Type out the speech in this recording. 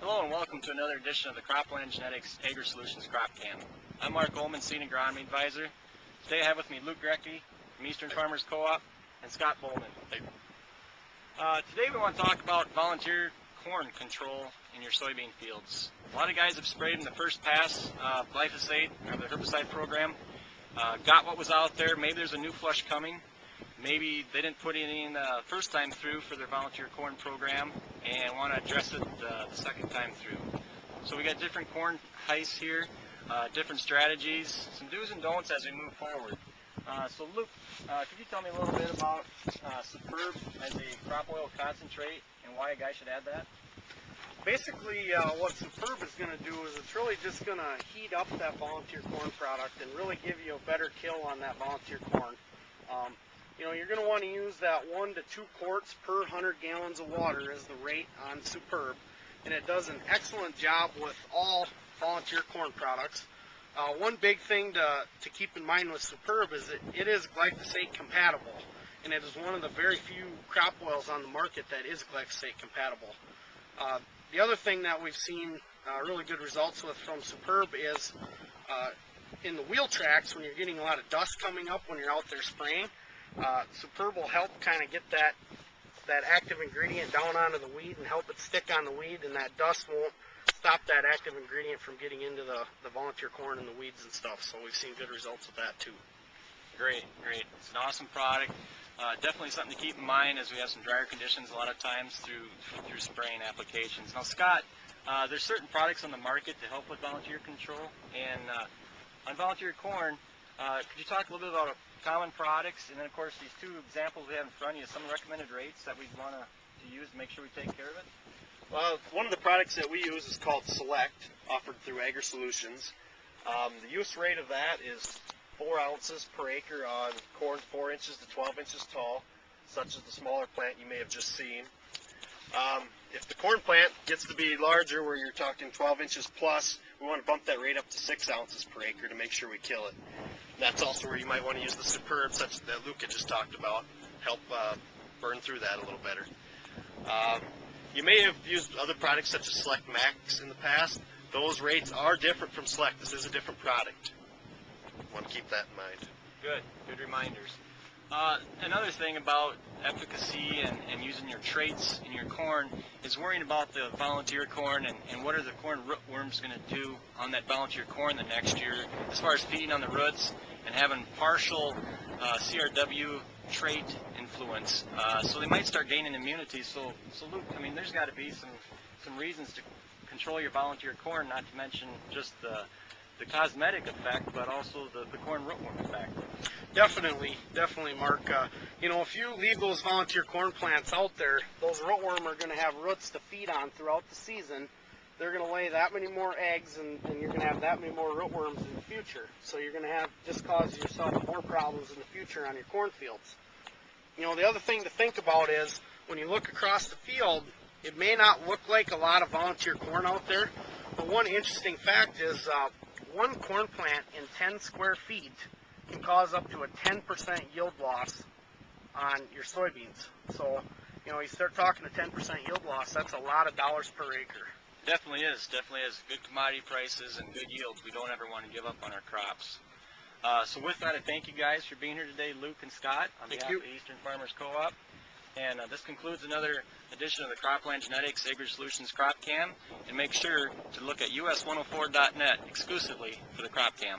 Hello and welcome to another edition of the Cropland Genetics Agri Solutions Crop Cam. I'm Mark Ullman, Senior Agronomy Advisor. Today I have with me Luke Grecke from Eastern Farmers Co-op and Scott Bowman. Today we want to talk about volunteer corn control in your soybean fields. A lot of guys have sprayed in the first pass glyphosate or the herbicide program, got what was out there. Maybe there's a new flush coming. Maybe they didn't put it in the first time through for their volunteer corn program and want to address it the second time through. So we got different corn heists here, different strategies, some do's and don'ts as we move forward. So Luke, could you tell me a little bit about Superb as a crop oil concentrate and why a guy should add that? Basically, what Superb is going to do is it's really just going to heat up that volunteer corn product and really give you a better kill on that volunteer corn. You're going to want to use that 1 to 2 quarts per 100 gallons of water as the rate on Superb, and it does an excellent job with all volunteer corn products. One big thing to keep in mind with Superb is that it is glyphosate compatible, and it is one of the very few crop oils on the market that is glyphosate compatible. The other thing that we've seen really good results with from Superb is in the wheel tracks, when you're getting a lot of dust coming up when you're out there spraying. Superb will help kind of get that active ingredient down onto the weed and help it stick on the weed, and that dust won't stop that active ingredient from getting into the volunteer corn and the weeds and stuff. So we've seen good results with that too. Great. It's an awesome product. Definitely something to keep in mind as we have some drier conditions a lot of times through spraying applications. Now Scott, there's certain products on the market to help with volunteer control, and on volunteer corn, could you talk a little bit about common products, and then of course these two examples we have in front of you, some recommended rates that we want to use to make sure we take care of it? Well, one of the products that we use is called Select, offered through Agri Solutions. The use rate of that is 4 ounces per acre on corn 4 inches to 12 inches tall, such as the smaller plant you may have just seen. If the corn plant gets to be larger, where you're talking 12 inches plus, we want to bump that rate up to 6 ounces per acre to make sure we kill it. That's also where you might want to use the Superb, such that Luke had just talked about, help burn through that a little better. You may have used other products such as Select Max in the past. Those rates are different from Select. This is a different product. Want to keep that in mind. Good reminders. Another thing about efficacy and using your traits in your corn is worrying about the volunteer corn and what are the corn rootworms going to do on that volunteer corn the next year as far as feeding on the roots and having partial CRW trait influence. So they might start gaining immunity. So Luke, I mean, there's got to be some reasons to control your volunteer corn, not to mention just the cosmetic effect, but also the corn rootworm effect. Definitely, Mark. If you leave those volunteer corn plants out there, those rootworm are going to have roots to feed on throughout the season. They're going to lay that many more eggs, and you're going to have that many more rootworms in the future. So you're going to just cause yourself more problems in the future on your cornfields. The other thing to think about is when you look across the field, it may not look like a lot of volunteer corn out there, but one interesting fact is one corn plant in 10 square feet can cause up to a 10% yield loss on your soybeans. So, you start talking a 10% yield loss, that's a lot of dollars per acre. Definitely is. Good commodity prices and good yields. We don't ever want to give up on our crops. So with that, I thank you guys for being here today, Luke and Scott, on behalf of the Eastern Farmers Co-op. And this concludes another edition of the Cropland Genetics Agri Solutions Crop Cam. And make sure to look at us104.net exclusively for the Crop Cam.